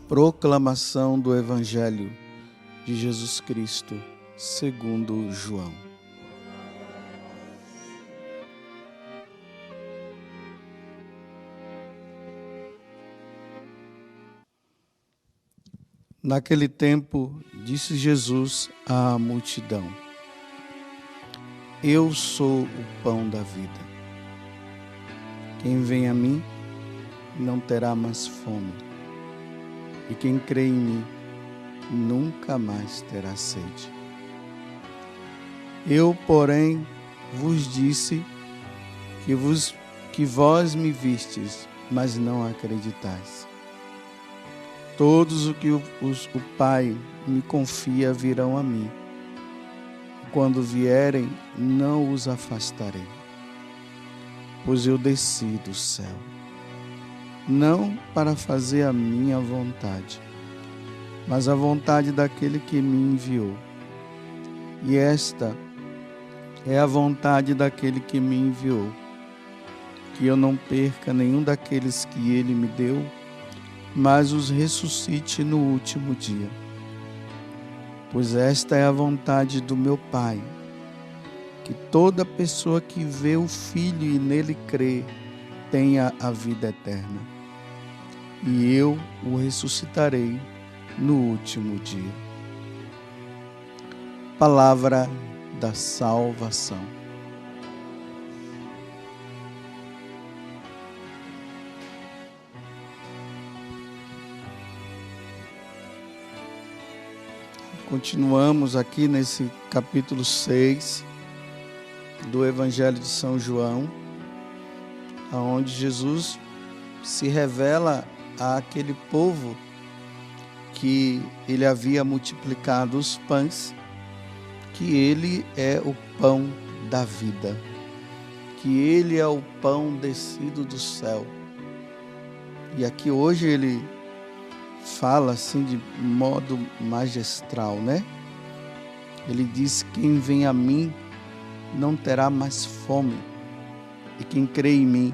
Proclamação do Evangelho de Jesus Cristo, segundo João. Naquele tempo, disse Jesus à multidão: Eu sou o pão da vida. Quem vem a mim não terá mais fome, e quem crê em mim nunca mais terá sede. Eu, porém, vos disse que vós me vistes, mas não acreditais. Todos os que o Pai me confia virão a mim. Quando vierem, não os afastarei, pois eu desci do céu, não para fazer a minha vontade, mas a vontade daquele que me enviou. E esta é a vontade daquele que me enviou, que eu não perca nenhum daqueles que ele me deu, mas os ressuscite no último dia. Pois esta é a vontade do meu Pai, que toda pessoa que vê o Filho e nele crê, tenha a vida eterna. E eu o ressuscitarei no último dia. Palavra da salvação. Continuamos aqui nesse capítulo 6 do Evangelho de São João, onde Jesus se revela àquele povo que ele havia multiplicado os pães, que ele é o pão da vida, que ele é o pão descido do céu. E aqui hoje ele fala assim de modo magistral, né? Ele diz: quem vem a mim não terá mais fome, e quem crê em mim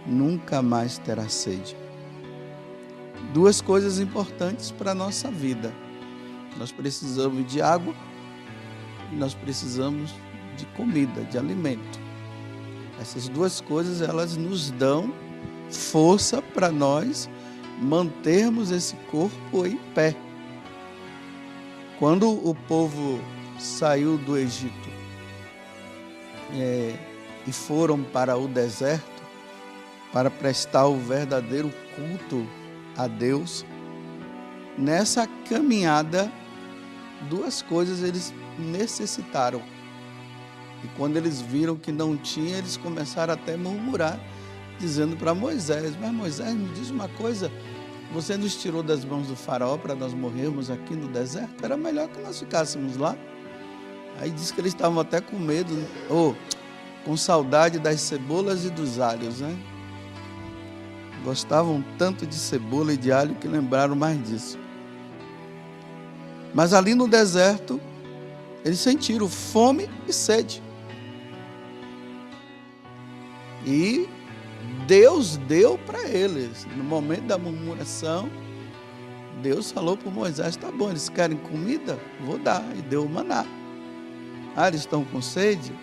nunca mais terá sede. Duas coisas importantes para a nossa vida: nós precisamos de água e nós precisamos de comida, de alimento. Essas duas coisas, elas nos dão força para nós mantermos esse corpo em pé. Quando o povo saiu do Egito e foram para o deserto para prestar o verdadeiro culto a Deus, nessa caminhada, duas coisas eles necessitaram. E quando eles viram que não tinha, eles começaram até a murmurar, dizendo para Moisés: mas Moisés, me diz uma coisa, você nos tirou das mãos do faraó para nós morrermos aqui no deserto? Era melhor que nós ficássemos lá. Aí diz que eles estavam até com medo, com saudade das cebolas e dos alhos, né? Gostavam tanto de cebola e de alho que lembraram mais disso. Mas ali no deserto, eles sentiram fome e sede. E Deus deu para eles. No momento da murmuração, Deus falou para Moisés: tá bom, eles querem comida? Vou dar. E deu o maná. Eles estão com sede?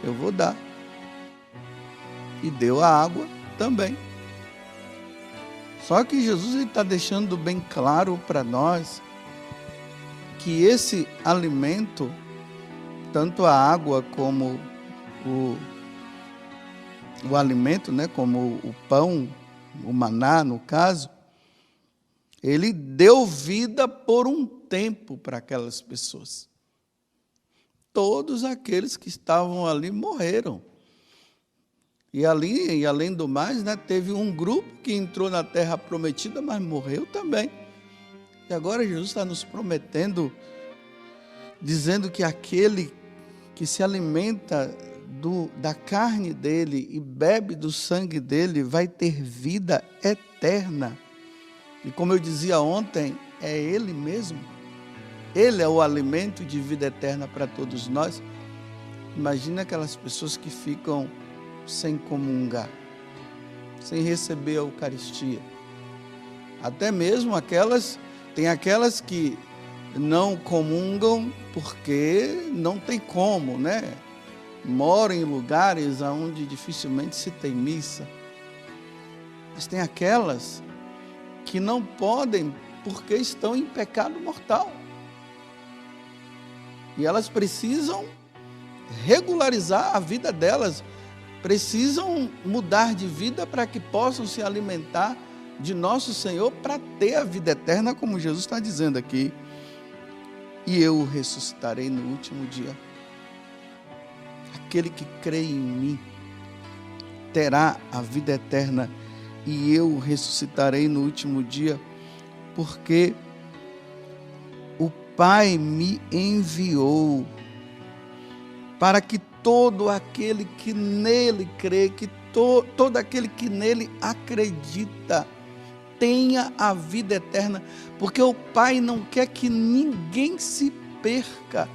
Eu vou dar. E deu a água também. Só que Jesus está deixando bem claro para nós que esse alimento, tanto a água como o alimento, né, como o pão, o maná no caso, ele deu vida por um tempo para aquelas pessoas. Todos aqueles que estavam ali morreram. E além do mais, né, teve um grupo que entrou na terra prometida, mas morreu também. E agora Jesus está nos prometendo, dizendo que aquele que se alimenta da carne dele e bebe do sangue dele vai ter vida eterna. E como eu dizia ontem, é ele mesmo. Ele é o alimento de vida eterna para todos nós. Imagina aquelas pessoas que ficam sem comungar, sem receber a Eucaristia. Até mesmo tem aquelas que não comungam porque não tem como, né? Moram em lugares onde dificilmente se tem missa. Mas tem aquelas que não podem porque estão em pecado mortal. E elas precisam regularizar a vida delas, precisam mudar de vida para que possam se alimentar de nosso Senhor para ter a vida eterna, como Jesus está dizendo aqui. E eu o ressuscitarei no último dia. Aquele que crê em mim terá a vida eterna, e eu o ressuscitarei no último dia, porque o Pai me enviou para que todo aquele que nele crê, que todo aquele que nele acredita, tenha a vida eterna, porque o Pai não quer que ninguém se perca.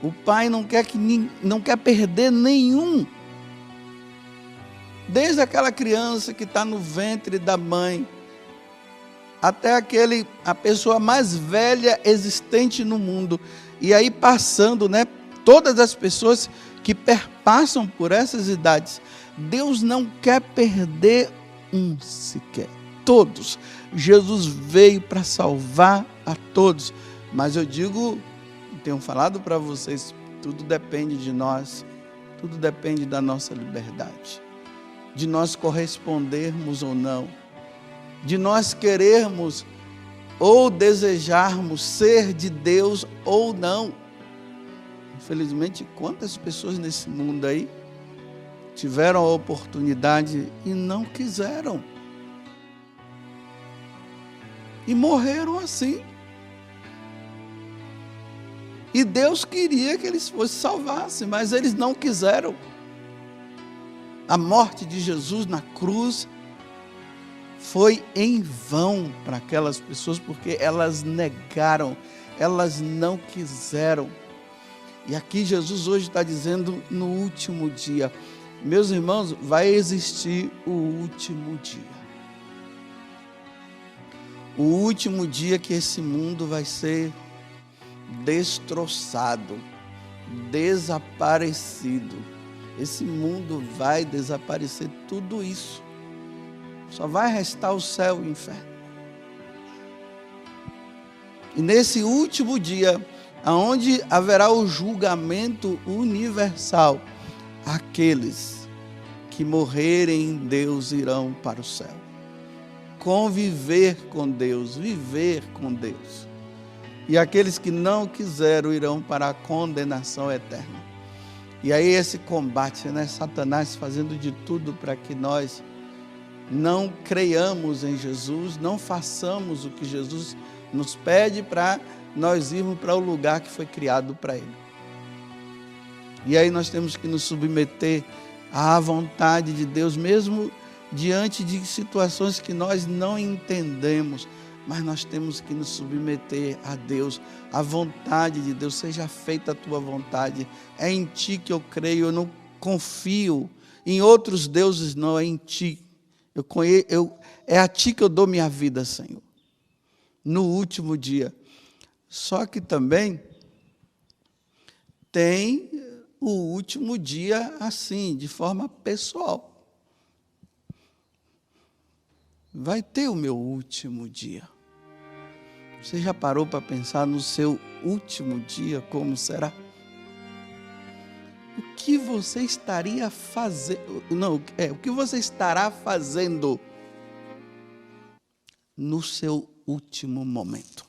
O Pai não quer perder nenhum. Desde aquela criança que está no ventre da mãe, até a pessoa mais velha existente no mundo. E aí passando, né, todas as pessoas que perpassam por essas idades. Deus não quer perder um sequer. Todos. Jesus veio para salvar a todos. Mas eu tenho falado para vocês, tudo depende de nós, tudo depende da nossa liberdade, de nós correspondermos ou não, de nós querermos ou desejarmos ser de Deus ou não. Infelizmente, quantas pessoas nesse mundo aí tiveram a oportunidade e não quiseram, e morreram assim. E Deus queria que eles fossem salvassem, mas eles não quiseram. A morte de Jesus na cruz foi em vão para aquelas pessoas, porque elas negaram, elas não quiseram. E aqui Jesus hoje está dizendo, no último dia, meus irmãos, vai existir o último dia. O último dia que esse mundo vai ser destroçado, desaparecido. Esse mundo vai desaparecer, tudo isso. Só vai restar o céu e o inferno. E nesse último dia, aonde haverá o julgamento universal, aqueles que morrerem em Deus irão para o céu. Conviver com Deus, viver com Deus. E aqueles que não quiseram irão para a condenação eterna. E aí esse combate, né? Satanás fazendo de tudo para que nós não creiamos em Jesus, não façamos o que Jesus nos pede para nós irmos para o lugar que foi criado para Ele. E aí nós temos que nos submeter à vontade de Deus, mesmo diante de situações que nós não entendemos, mas nós temos que nos submeter a Deus, à vontade de Deus. Seja feita a tua vontade. É em ti que eu creio, eu não confio em outros deuses, não, é em ti. É a ti que eu dou minha vida, Senhor, no último dia. Só que também tem o último dia assim, de forma pessoal. Vai ter o meu último dia. Você já parou para pensar no seu último dia, como será? O que você estaria fazendo? O que você estará fazendo no seu último momento?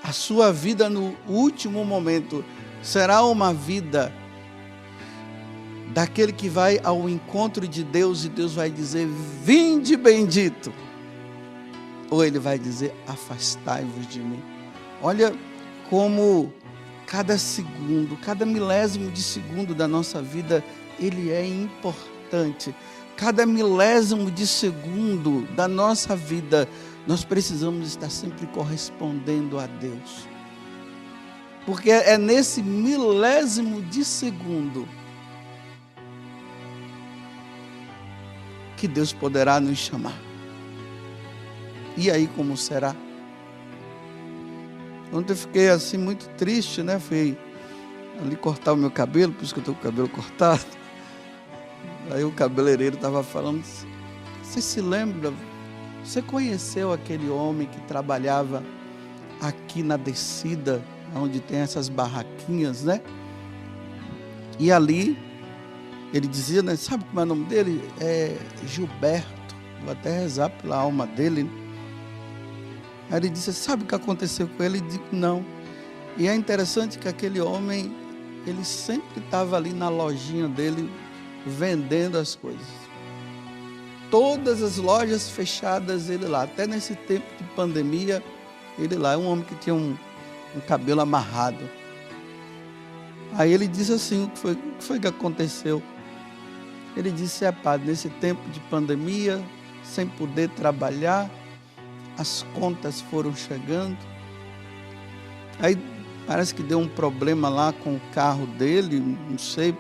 A sua vida no último momento será uma vida daquele que vai ao encontro de Deus e Deus vai dizer: vinde bendito. Ou Ele vai dizer: afastai-vos de mim. Olha como cada segundo, cada milésimo de segundo da nossa vida, ele é importante. Cada milésimo de segundo da nossa vida, nós precisamos estar sempre correspondendo a Deus. Porque é nesse milésimo de segundo que Deus poderá nos chamar. E aí como será? Ontem eu fiquei assim muito triste, né? Fui ali cortar o meu cabelo, por isso que eu estou com o cabelo cortado. Aí o cabeleireiro estava falando, você se lembra, você conheceu aquele homem que trabalhava aqui na descida, onde tem essas barraquinhas, né? E ali, ele dizia, né? Sabe como é o nome dele? É Gilberto, vou até rezar pela alma dele. Aí ele disse, sabe o que aconteceu com ele? Eu digo, não. E é interessante que aquele homem, ele sempre estava ali na lojinha dele, vendendo as coisas. Todas as lojas fechadas, ele lá. Até nesse tempo de pandemia, ele lá. É um homem que tinha um cabelo amarrado. Aí ele disse assim, o que foi que aconteceu? Ele disse, padre, nesse tempo de pandemia, sem poder trabalhar, as contas foram chegando. Aí parece que deu um problema lá com o carro dele, não sei,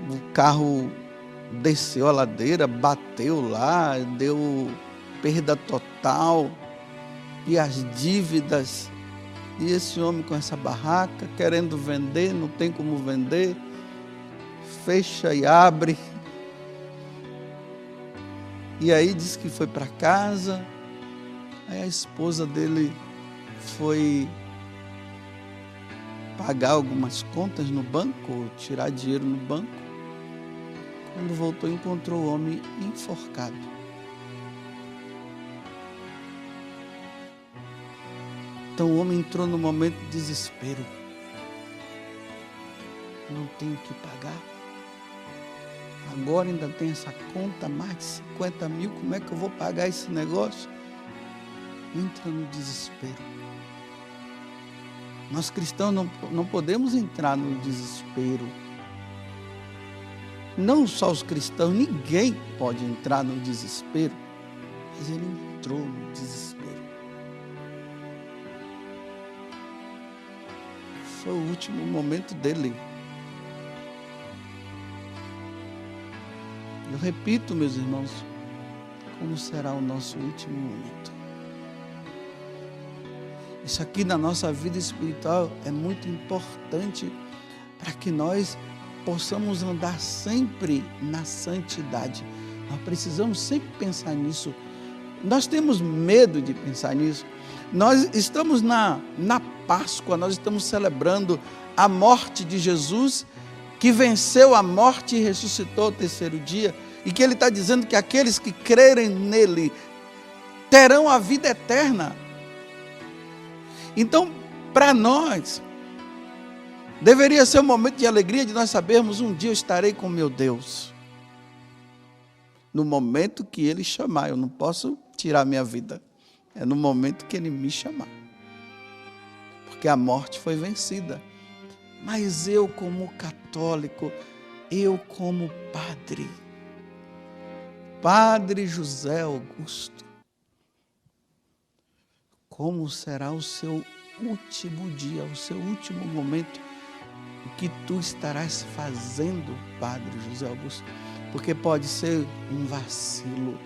o carro desceu a ladeira, bateu lá, deu perda total, e as dívidas, e esse homem com essa barraca, querendo vender, não tem como vender, fecha e abre, e aí disse que foi para casa. Aí a esposa dele foi pagar algumas contas no banco, ou tirar dinheiro no banco. Quando voltou, encontrou o homem enforcado. Então o homem entrou no momento de desespero. Não tenho o que pagar. Agora ainda tem essa conta, mais de 50 mil, como é que eu vou pagar esse negócio? Entra no desespero. Nós cristãos não podemos entrar no desespero. Não só os cristãos, ninguém pode entrar no desespero. Mas ele entrou no desespero. Foi o último momento dele. Eu repito, meus irmãos, como será o nosso último momento. Isso aqui na nossa vida espiritual é muito importante para que nós possamos andar sempre na santidade. Nós precisamos sempre pensar nisso. Nós temos medo de pensar nisso. Nós estamos na Páscoa, nós estamos celebrando a morte de Jesus, que venceu a morte e ressuscitou ao terceiro dia, e que Ele está dizendo que aqueles que crerem nele terão a vida eterna. Então, para nós, deveria ser um momento de alegria de nós sabermos, um dia eu estarei com meu Deus. No momento que Ele chamar, eu não posso tirar minha vida. É no momento que Ele me chamar. Porque a morte foi vencida. Mas eu como católico, eu como Padre José Augusto, como será o seu último dia, o seu último momento, o que tu estarás fazendo, Padre José Augusto? Porque pode ser um vacilo,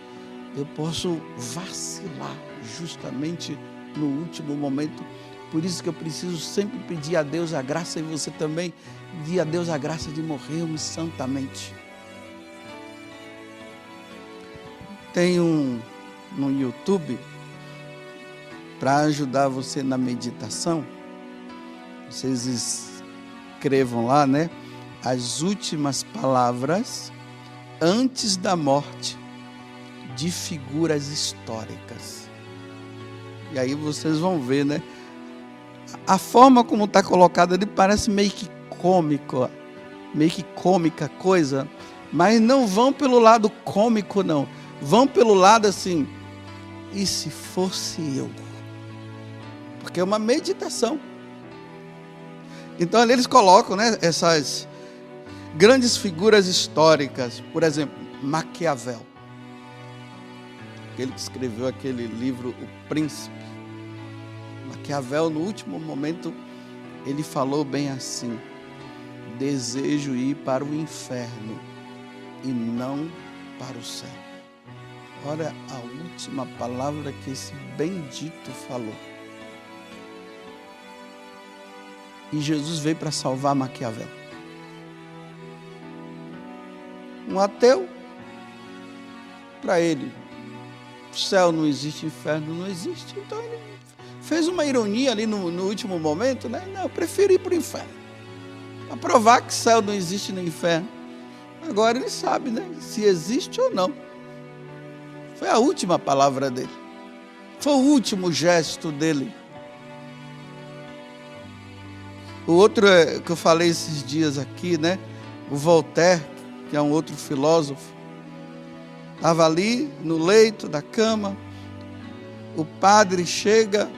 eu posso vacilar justamente no último momento. Por isso que eu preciso sempre pedir a Deus a graça, e você também, pedir a Deus a graça de morrermos santamente. Tem no YouTube, para ajudar você na meditação, vocês escrevam lá, né? As últimas palavras antes da morte de figuras históricas. E aí vocês vão ver, né? A forma como está colocada ali parece meio que cômica coisa, mas não vão pelo lado cômico, não. Vão pelo lado assim, e se fosse eu? Porque é uma meditação. Então ali eles colocam, né, essas grandes figuras históricas. Por exemplo, Maquiavel, aquele que escreveu aquele livro O Príncipe. Maquiavel, no último momento, ele falou bem assim: desejo ir para o inferno e não para o céu. Olha a última palavra que esse bendito falou. E Jesus veio para salvar Maquiavel. Um ateu, para ele, céu não existe, inferno não existe. Então ele fez uma ironia ali no último momento, né? Não, eu prefiro ir para o inferno, para provar que céu não existe nem inferno. Agora ele sabe, né? Se existe ou não. Foi a última palavra dele. Foi o último gesto dele. O outro que eu falei esses dias aqui, né? O Voltaire, que é um outro filósofo, estava ali no leito da cama, o padre chega,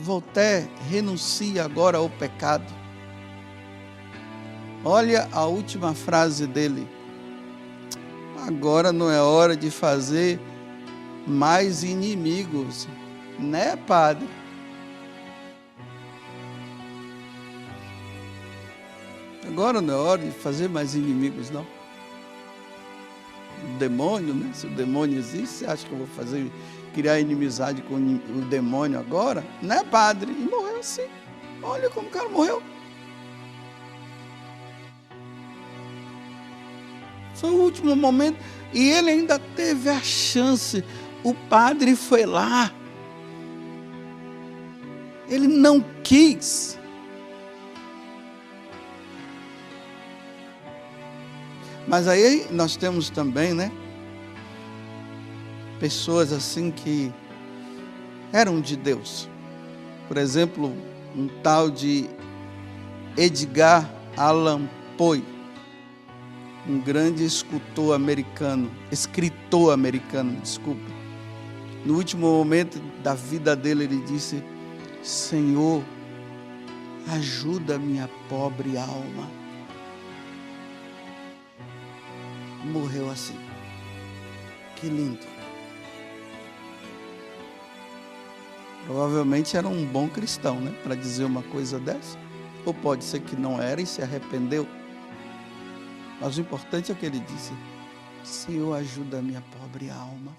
Voltaire, renuncia agora ao pecado. Olha a última frase dele. Agora não é hora de fazer mais inimigos, né, padre? Agora não é hora de fazer mais inimigos, não. O demônio, né? Se o demônio existe, você acha que eu vou criar inimizade com o demônio agora? Né, padre? E morreu assim. Olha como o cara morreu. Foi o último momento. E ele ainda teve a chance. O padre foi lá. Ele não quis. Mas aí nós temos também, né? Pessoas assim que eram de Deus. Por exemplo, um tal de Edgar Allan Poe, um grande escritor americano, desculpa. No último momento da vida dele, ele disse: Senhor, ajuda minha pobre alma. Morreu assim. Que lindo. Provavelmente era um bom cristão, né? Para dizer uma coisa dessa. Ou pode ser que não era e se arrependeu. Mas o importante é que ele disse: Senhor, ajuda a minha pobre alma.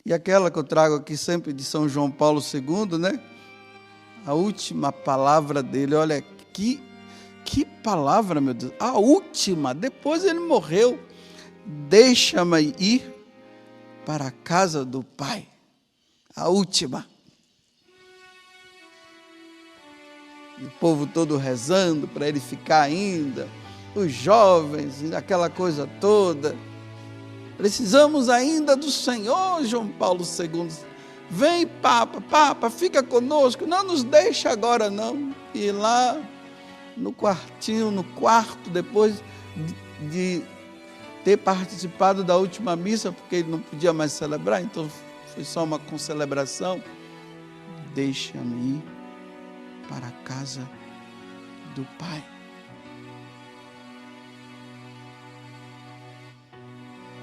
E aquela que eu trago aqui sempre de São João Paulo II, né? A última palavra dele, olha, que palavra, meu Deus. A última, depois ele morreu. Deixa-me ir para a casa do Pai. A última. E o povo todo rezando para ele ficar ainda. Os jovens, aquela coisa toda. Precisamos ainda do Senhor, João Paulo II. Vem, Papa, fica conosco. Não nos deixa agora, não. E lá no quartinho, no quarto, depois de ter participado da última missa, porque ele não podia mais celebrar, então foi só uma concelebração. Deixa-me ir para a casa do Pai.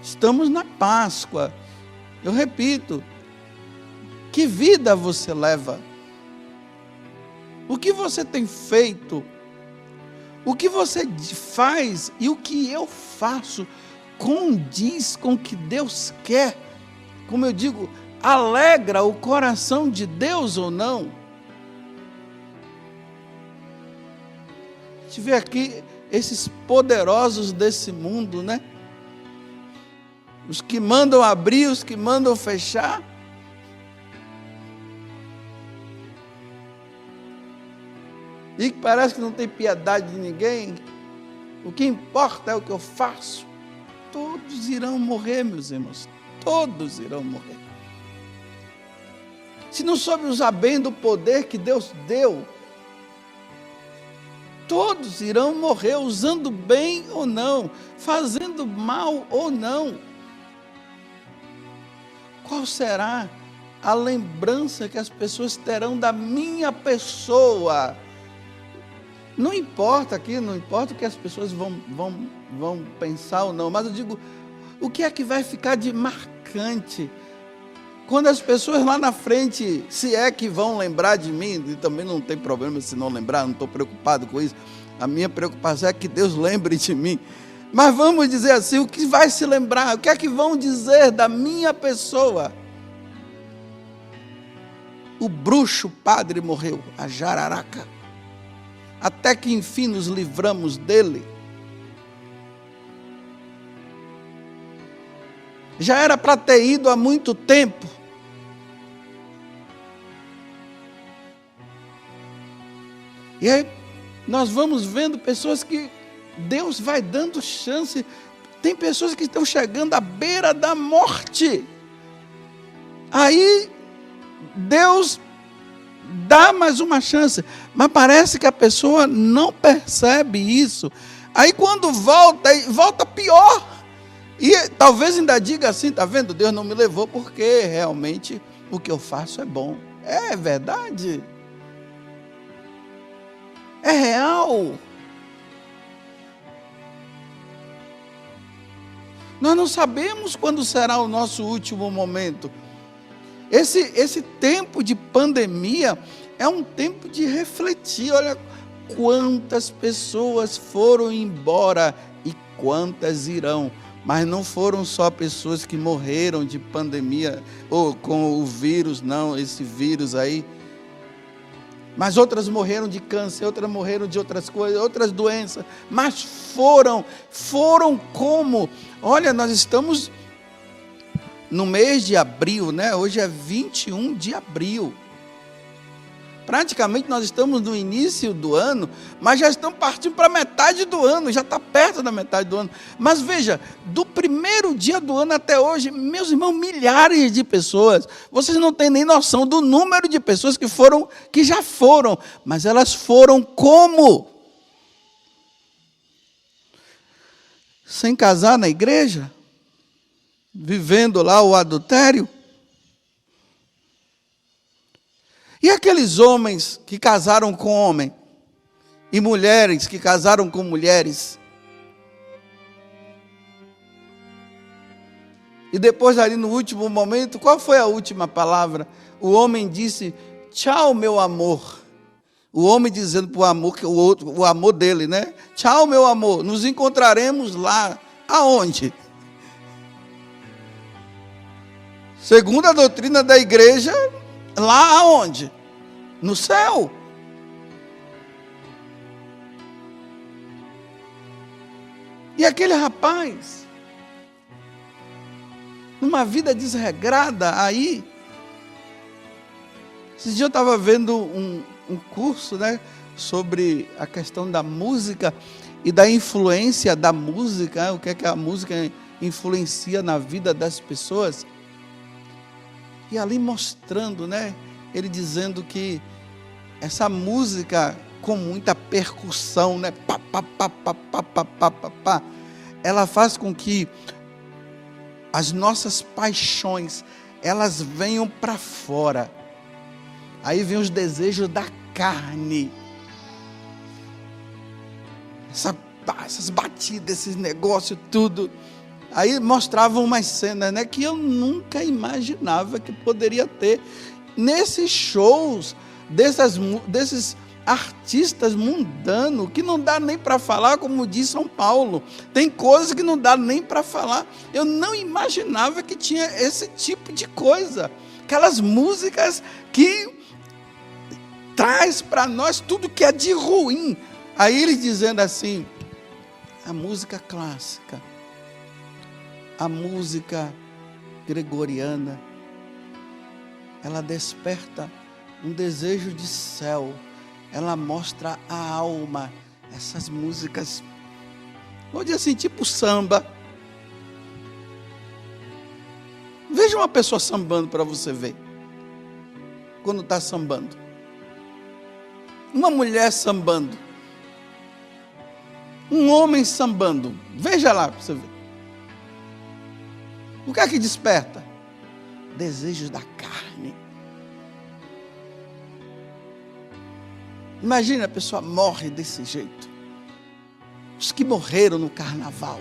Estamos na Páscoa. Eu repito, que vida você leva? O que você tem feito? O que você faz e o que eu faço condiz com o que Deus quer? Como eu digo, alegra o coração de Deus ou não? A gente vê aqui esses poderosos desse mundo, né? Os que mandam abrir, os que mandam fechar. E que parece que não tem piedade de ninguém. O que importa é o que eu faço. Todos irão morrer, meus irmãos. Todos irão morrer. Se não soube usar bem do poder que Deus deu, todos irão morrer, usando bem ou não, fazendo mal ou não. Qual será a lembrança que as pessoas terão da minha pessoa? Não importa aqui, não importa o que as pessoas vão pensar ou não, mas eu digo, o que é que vai ficar de marcante? Quando as pessoas lá na frente, se é que vão lembrar de mim, e também não tem problema se não lembrar, não estou preocupado com isso. A minha preocupação é que Deus lembre de mim. Mas vamos dizer assim, o que vai se lembrar? O que é que vão dizer da minha pessoa? O bruxo padre morreu, a jararaca. Até que enfim nos livramos dele. Já era para ter ido há muito tempo. E aí nós vamos vendo pessoas que Deus vai dando chance. Tem pessoas que estão chegando à beira da morte. Aí Deus dá mais uma chance, mas parece que a pessoa não percebe isso. Aí quando volta pior. E talvez ainda diga assim, está vendo? Deus não me levou porque realmente o que eu faço é bom. É verdade. É real. Nós não sabemos quando será o nosso último momento. Esse tempo de pandemia é um tempo de refletir. Olha quantas pessoas foram embora e quantas irão. Mas não foram só pessoas que morreram de pandemia ou com o vírus, não, esse vírus aí. Mas outras morreram de câncer, outras morreram de outras coisas, outras doenças. Mas foram como? Olha, nós estamos no mês de abril, né? Hoje é 21 de abril. Praticamente nós estamos no início do ano, mas já estamos partindo para a metade do ano, já está perto da metade do ano. Mas veja, do primeiro dia do ano até hoje, meus irmãos, milhares de pessoas, vocês não têm nem noção do número de pessoas que já foram, mas elas foram como? Sem casar na igreja? Vivendo lá o adultério? E aqueles homens que casaram com homem? E mulheres que casaram com mulheres? E depois ali no último momento, qual foi a última palavra? O homem disse, tchau meu amor. O homem dizendo para o amor, o amor dele, né? Tchau meu amor, nos encontraremos lá. Aonde? Segundo a doutrina da igreja, lá aonde? No céu. E aquele rapaz, numa vida desregrada aí, esses dias eu estava vendo um curso, né, sobre a questão da música e da influência da música, o que é que a música influencia na vida das pessoas. E ali mostrando, né, ele dizendo que essa música com muita percussão, né, pá, pá, pá, pá, pá, pá, pá, pá, pá, ela faz com que as nossas paixões, elas venham para fora. Aí vem os desejos da carne. Essas batidas, esses negócios, tudo. Aí mostravam umas cenas, né, que eu nunca imaginava que poderia ter nesses shows desses artistas mundanos, que não dá nem para falar, como diz São Paulo. Tem coisas que não dá nem para falar. Eu não imaginava que tinha esse tipo de coisa. Aquelas músicas que traz para nós tudo que é de ruim. Aí ele dizendo assim, a música clássica, a música gregoriana, ela desperta um desejo de céu, ela mostra a alma. Essas músicas, vou dizer assim, tipo samba. Veja uma pessoa sambando para você ver, quando está sambando. Uma mulher sambando, um homem sambando, veja lá para você ver. O que é que desperta? Desejos da carne. Imagina, a pessoa morre desse jeito. Os que morreram no carnaval.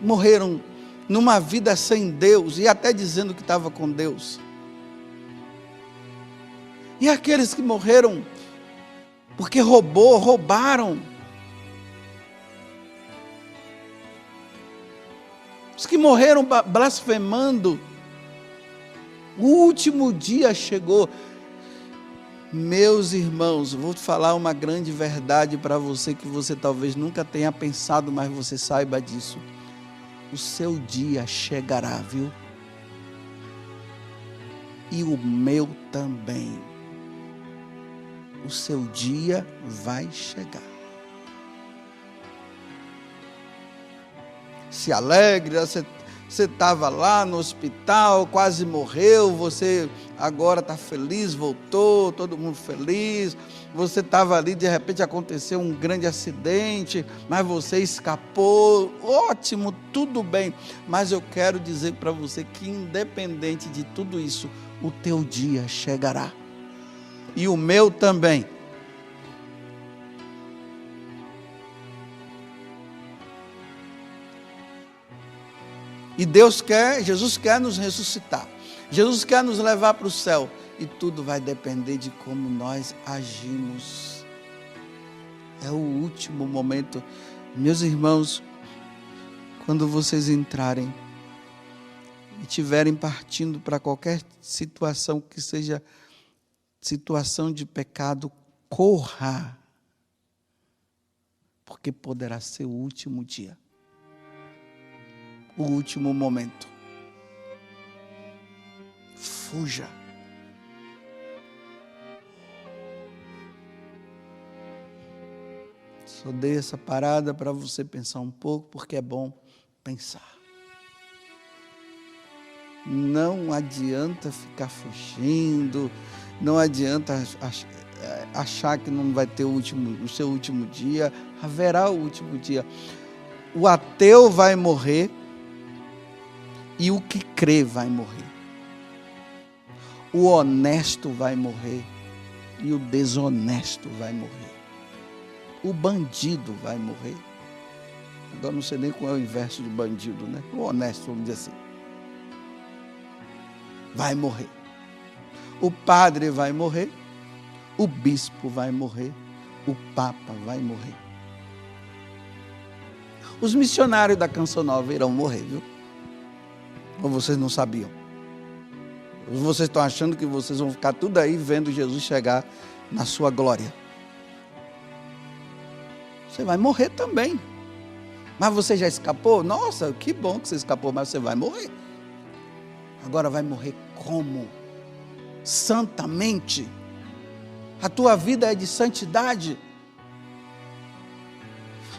Morreram numa vida sem Deus e até dizendo que estava com Deus. E aqueles que morreram Porque roubaram. Os que morreram blasfemando. O último dia chegou. Meus irmãos, vou falar uma grande verdade para você que você talvez nunca tenha pensado, mas você saiba disso. O seu dia chegará, viu? E o meu também. O seu dia vai chegar. Se alegre, você estava lá no hospital, quase morreu, você agora está feliz, voltou, todo mundo feliz. Você estava ali, de repente aconteceu um grande acidente, mas você escapou, ótimo, tudo bem. Mas eu quero dizer para você que independente de tudo isso, o teu dia chegará. E o meu também. E Jesus quer nos ressuscitar. Jesus quer nos levar para o céu. E tudo vai depender de como nós agimos. É o último momento. Meus irmãos, quando vocês entrarem e estiverem partindo para qualquer situação que seja situação de pecado, corra. Porque poderá ser o último dia. O último momento. Fuja. Só dei essa parada para você pensar um pouco, porque é bom pensar. Não adianta ficar fugindo, não adianta achar que não vai ter o seu último dia. Haverá o último dia. O ateu vai morrer. E o que crê vai morrer. O honesto vai morrer. E o desonesto vai morrer. O bandido vai morrer. Agora não sei nem qual é o inverso de bandido, né? O honesto, vamos dizer assim. Vai morrer. O padre vai morrer. O bispo vai morrer. O papa vai morrer. Os missionários da Canção Nova irão morrer, viu? Ou vocês não sabiam? Vocês estão achando que vocês vão ficar tudo aí vendo Jesus chegar na sua glória. Você vai morrer também. Mas você já escapou? Nossa, que bom que você escapou, mas você vai morrer. Agora vai morrer como? Santamente. A tua vida é de santidade.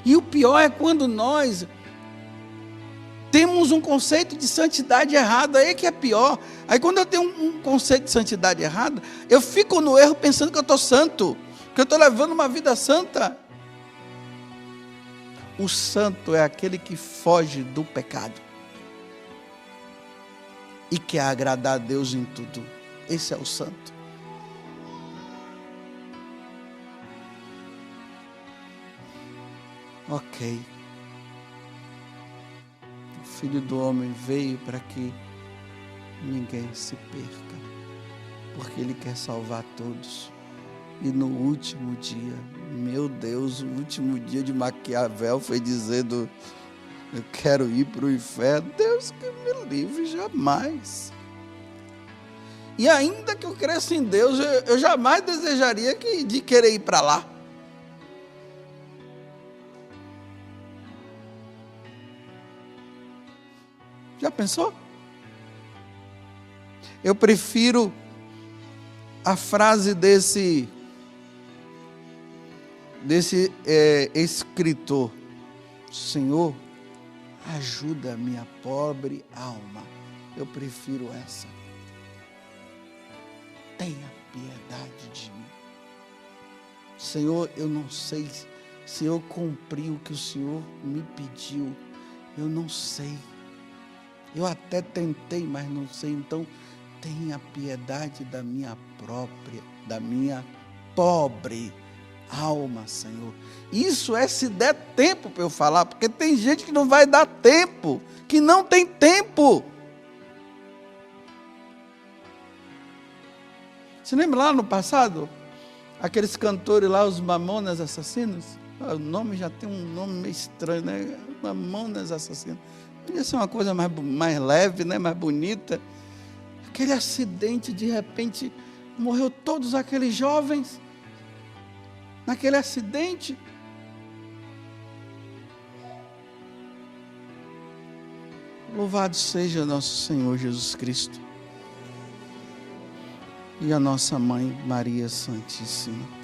E o pior é quando nós temos um conceito de santidade errado, aí que é pior. Aí quando eu tenho um conceito de santidade errado, eu fico no erro pensando que eu estou santo, que eu estou levando uma vida santa. O santo é aquele que foge do pecado e quer agradar a Deus em tudo. Esse é o santo. Ok. O Filho do Homem veio para que ninguém se perca, porque Ele quer salvar todos. E no último dia, meu Deus, o último dia de Maquiavel foi dizendo: eu quero ir para o inferno. Deus que me livre, jamais. E ainda que eu cresça em Deus, eu jamais desejaria de querer ir para lá. Já pensou? Eu prefiro a frase desse escritor: Senhor, ajuda a minha pobre alma. Eu prefiro essa. Tenha piedade de mim. Senhor, eu não sei se eu cumpri o que o Senhor me pediu. Eu não sei. Eu até tentei, mas não sei. Então, tenha piedade da minha pobre alma, Senhor. Isso é se der tempo para eu falar, porque tem gente que não vai dar tempo, que não tem tempo. Você lembra lá no passado? Aqueles cantores lá, os Mamonas Assassinos, o nome já tem um nome meio estranho, né? Mamonas Assassinos. Podia ser uma coisa mais leve, né? Mais bonita. Aquele acidente, de repente, morreu todos aqueles jovens. Naquele acidente. Louvado seja nosso Senhor Jesus Cristo e a nossa Mãe Maria Santíssima.